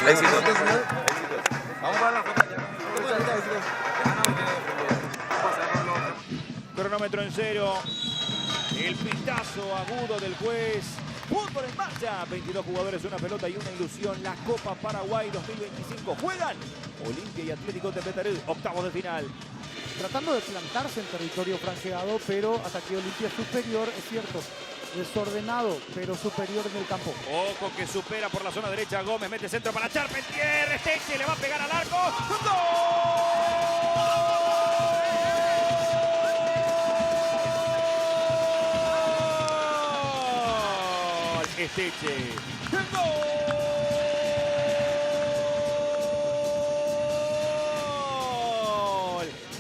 Éxito. Vamos para la foto ya. Cronómetro en cero. El pitazo agudo del juez. Fútbol en marcha. 22 jugadores, una pelota y una ilusión. La Copa Paraguay 2025. Juegan Olimpia y Atlético Tembetarú. Octavos de final. Tratando de plantarse en territorio franjeado, pero hasta aquí Olimpia superior, es cierto. Desordenado, pero superior en el campo. Ojo que supera por la zona derecha. Gómez mete centro para Charpentier. Esteche le va a pegar al arco. ¡Gol! Esteche. ¡Gol!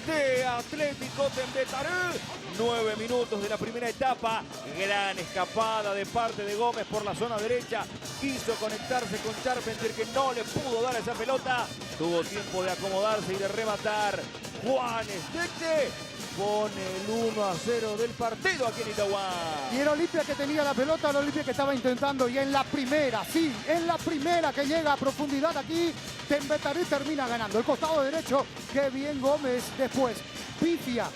De Atlético Tembetarú. 9 minutos de la primera etapa. Gran escapada de parte de Gómez por la zona derecha. Quiso conectarse con Charpentier, que no le pudo dar esa pelota. Tuvo tiempo de acomodarse y de rematar. Juan Esteche pone el 1-0 del partido aquí en Itagüá. Y era Olimpia que tenía la pelota, era Olimpia que estaba intentando. Y en la primera, sí, en la primera que llega a profundidad aquí, Tembetarú termina ganando. El costado derecho, qué bien Gómez. Después, pifia.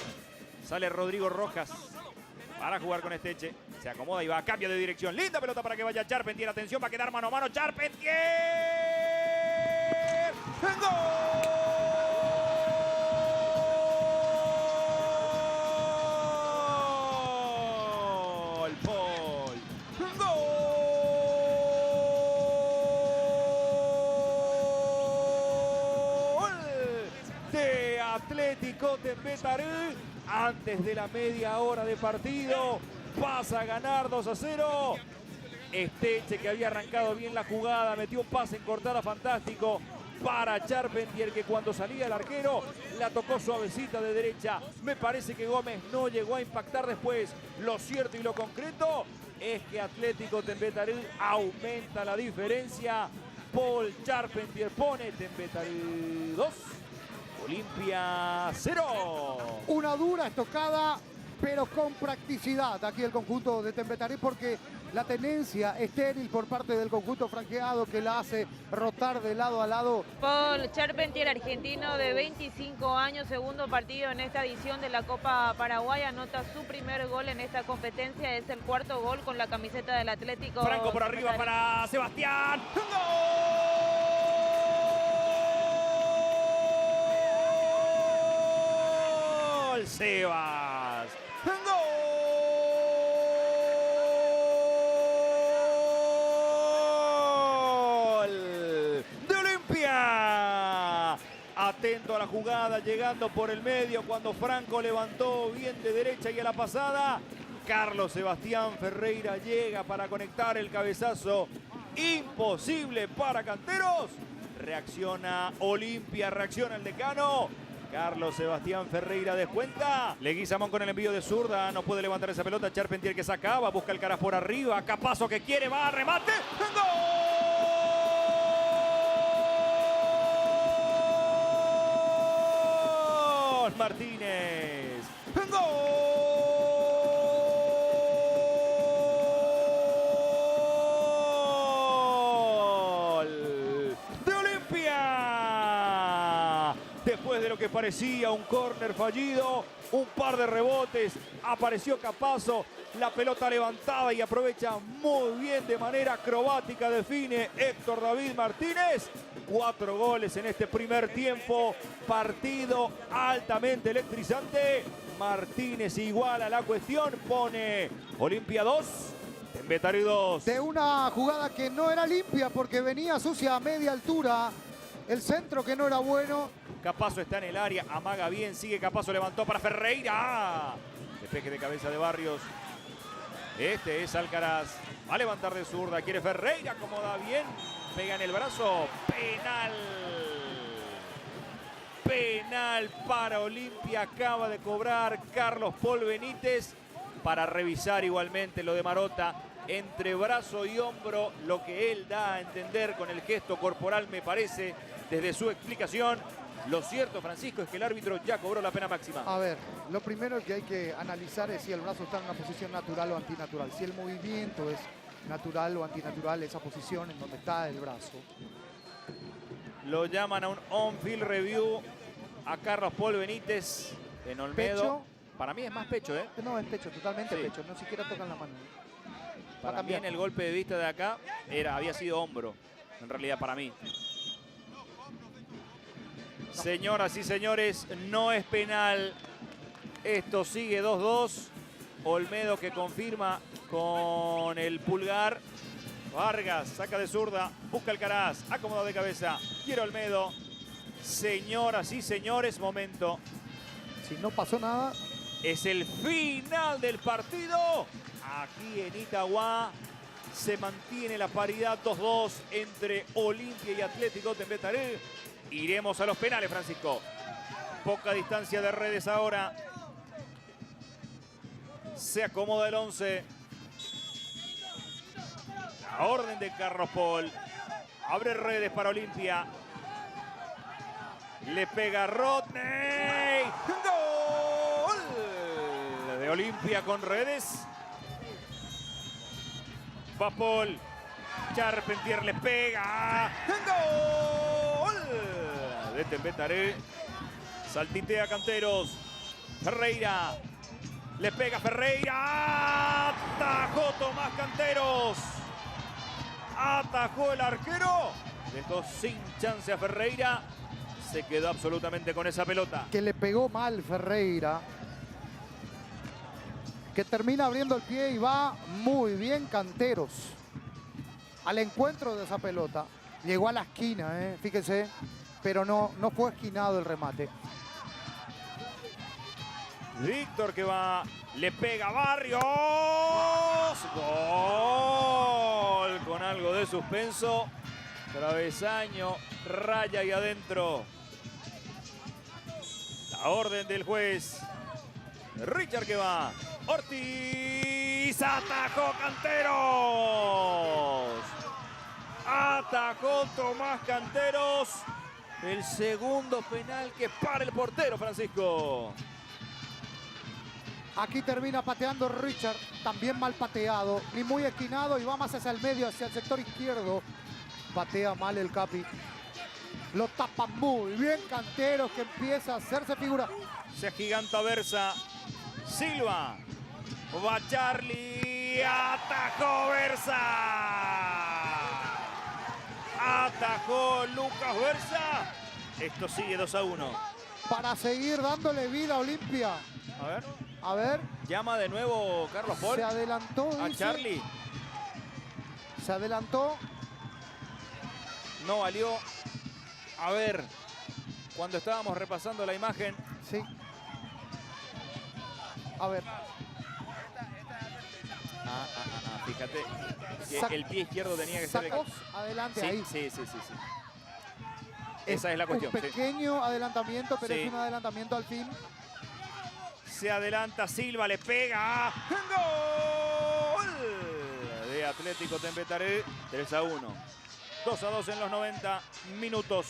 Sale Rodrigo Rojas para jugar con Esteche. Se acomoda y va a cambio de dirección. Linda pelota para que vaya Charpentier. Atención, va a quedar mano a mano Charpentier. ¡Gol! Paul. ¡Gol! De Atlético Tembetarú. Antes de la media hora de partido, pasa a ganar 2-0. Esteche, que había arrancado bien la jugada, metió un pase en cortada fantástico para Charpentier, que cuando salía el arquero la tocó suavecita de derecha. Me parece que Gómez no llegó a impactar después. Lo cierto y lo concreto es que Atlético Tembetarú aumenta la diferencia. Paul Charpentier pone Tembetarú 2. Olimpia 0. Una dura estocada, pero con practicidad aquí el conjunto de Tembetarú, porque la tenencia estéril por parte del conjunto franqueado que la hace rotar de lado a lado. Paul Charpentier, argentino de 25 años, segundo partido en esta edición de la Copa Paraguay, anota su primer gol en esta competencia, es el cuarto gol con la camiseta del Atlético. Franco por arriba para Sebastián. ¡Gol! Sebas. ¡Gol! De Olimpia. Atento a la jugada, llegando por el medio cuando Franco levantó bien de derecha y a la pasada. Carlos Sebastián Ferreira llega para conectar el cabezazo. Imposible para Canteros. Reacciona Olimpia, reacciona el decano. Carlos Sebastián Ferreira descuenta. Leguizamón con el envío de zurda. No puede levantar esa pelota. Charpentier que sacaba. Busca el Caras por arriba. Capazo que quiere. Va a remate. ¡Gol! Martínez. ¡Gol! Después de lo que parecía un córner fallido, un par de rebotes, apareció Capazo, la pelota levantada y aprovecha muy bien de manera acrobática, define Héctor David Martínez. 4 goles en este primer tiempo, partido altamente electrizante. Martínez iguala la cuestión, pone Olimpia 2, Tembetarú 2. De una jugada que no era limpia porque venía sucia a media altura. El centro que no era bueno. Capazo está en el área, amaga bien, sigue Capazo, levantó para Ferreira. Despeje de cabeza de Barrios. Este es Alcaraz. Va a levantar de zurda, quiere Ferreira, acomoda bien. Pega en el brazo, penal. Penal para Olimpia, acaba de cobrar Carlos Paul Benítez. Para revisar igualmente lo de Marota. Entre brazo y hombro, lo que él da a entender con el gesto corporal, me parece, desde su explicación. Lo cierto, Francisco, es que el árbitro ya cobró la pena máxima. A ver, lo primero que hay que analizar es si el brazo está en una posición natural o antinatural. Si el movimiento es natural o antinatural, esa posición en donde está el brazo. Lo llaman a un on-field review a Carlos Paul Benítez en Olmedo. Pecho. Para mí es más pecho, ¿eh? No, es pecho, totalmente Sí. pecho. No siquiera tocan la mano. Para mí en el golpe de vista de acá había sido hombro. En realidad para mí. Señoras y señores, no es penal. Esto sigue 2-2. Olmedo que confirma con el pulgar. Vargas saca de zurda, busca Alcaraz, acomoda de cabeza. Quiere Olmedo. Señoras y señores, momento. Si no pasó nada. Es el final del partido. Aquí en Itagua se mantiene la paridad 2-2 entre Olimpia y Atlético Tembetarí. Iremos a los penales, Francisco. Poca distancia de redes ahora. Se acomoda el 11. La orden de Carlos Paul. Abre redes para Olimpia. Le pega Rodney. ¡Gol! De Olimpia con redes. Va Paul. Charpentier le pega. ¡Gol! De Tembetarí. Saltitea Canteros. Ferreira. Le pega Ferreira. Atajó Tomás Canteros. Atajó el arquero. Dejó sin chance a Ferreira. Se quedó absolutamente con esa pelota. Que le pegó mal Ferreira. Que termina abriendo el pie y va muy bien Canteros. Al encuentro de esa pelota. Llegó a la esquina, fíjense. Pero no fue esquinado el remate. Víctor que va, le pega a Barrios. Gol con algo de suspenso. Travesaño, raya y adentro. La orden del juez. Richard que va. Ortiz atajó Canteros. Atajó Tomás Canteros. El segundo penal que para el portero, Francisco. Aquí termina pateando Richard, también mal pateado, ni muy esquinado y va más hacia el medio, hacia el sector izquierdo. Patea mal el Capi. Lo tapa muy bien Canteros, que empieza a hacerse figura. Se agiganta Versa. Silva. Va Charlie. Atajó Versa. Atajó Lucas Versa. Esto sigue 2-1. Para seguir dándole vida a Olimpia. A ver. A ver. Llama de nuevo Carlos Paul. Se adelantó, A dice. Charlie. Se adelantó. No valió. A ver. Cuando estábamos repasando la imagen. Sí. A ver. Fíjate Sac- que el pie izquierdo tenía que ser... Sacó adelante Sí, ahí. sí. Esa es la cuestión. Un pequeño adelantamiento, pero Sí. es un adelantamiento al fin. Se adelanta Silva, le pega. ¡Gol! De Atlético Tembetarí, 3-1. 2-2 en los 90 minutos.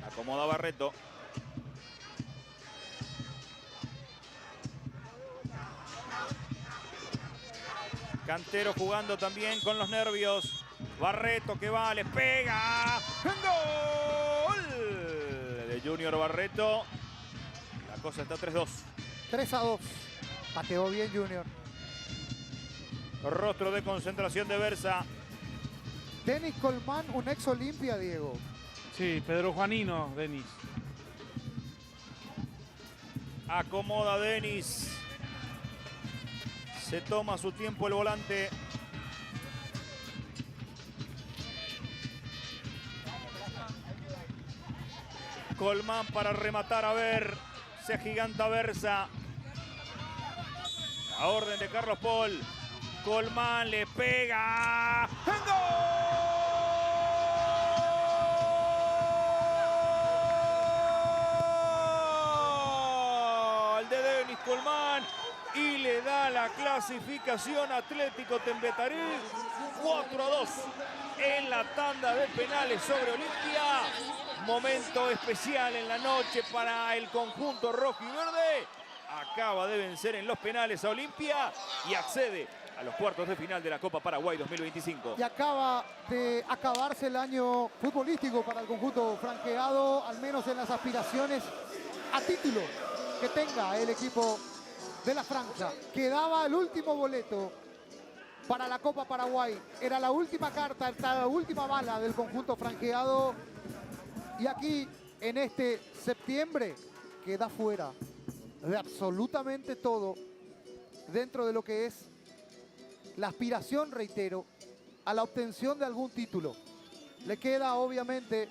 Acomoda Barreto. Cantero jugando también con los nervios. Barreto que va, le pega. ¡Gol! De Junior Barreto. La cosa está 3-2. 3-2. Pateó bien Junior. Rostro de concentración de Versa. Denis Colmán, un ex Olimpia, Diego. Sí, Pedro Juanino, Denis. Acomoda Denis. Se toma su tiempo el volante. Colmán para rematar, a ver. Se agiganta Versa. La orden de Carlos Paul. Colmán le pega. ¡Gol! De Denis Colmán. Y le da la clasificación Atlético Tembetarí. 4-2 en la tanda de penales sobre Olimpia. Momento especial en la noche para el conjunto rojo y verde. acaba de vencer en los penales a Olimpia y accede a los cuartos de final de la Copa Paraguay 2025. Y acaba de acabarse el año futbolístico para el conjunto franqueado, al menos en las aspiraciones a título que tenga el equipo de la franja. Quedaba el último boleto para la Copa Paraguay. Era la última carta, la última bala del conjunto franqueado. Y aquí, en este septiembre, queda fuera de absolutamente todo dentro de lo que es la aspiración, reitero, a la obtención de algún título. Le queda, obviamente,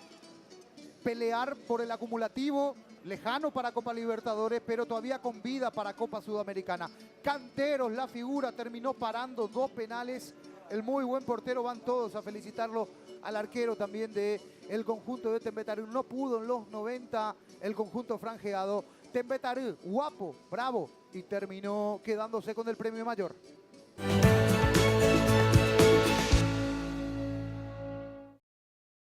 pelear por el acumulativo, lejano para Copa Libertadores, pero todavía con vida para Copa Sudamericana. Canteros, la figura, terminó parando 2 penales. El muy buen portero, van todos a felicitarlo al arquero también del conjunto de Tembetaru. No pudo en los 90 el conjunto franjeado. Tembetaru, guapo, bravo, y terminó quedándose con el premio mayor.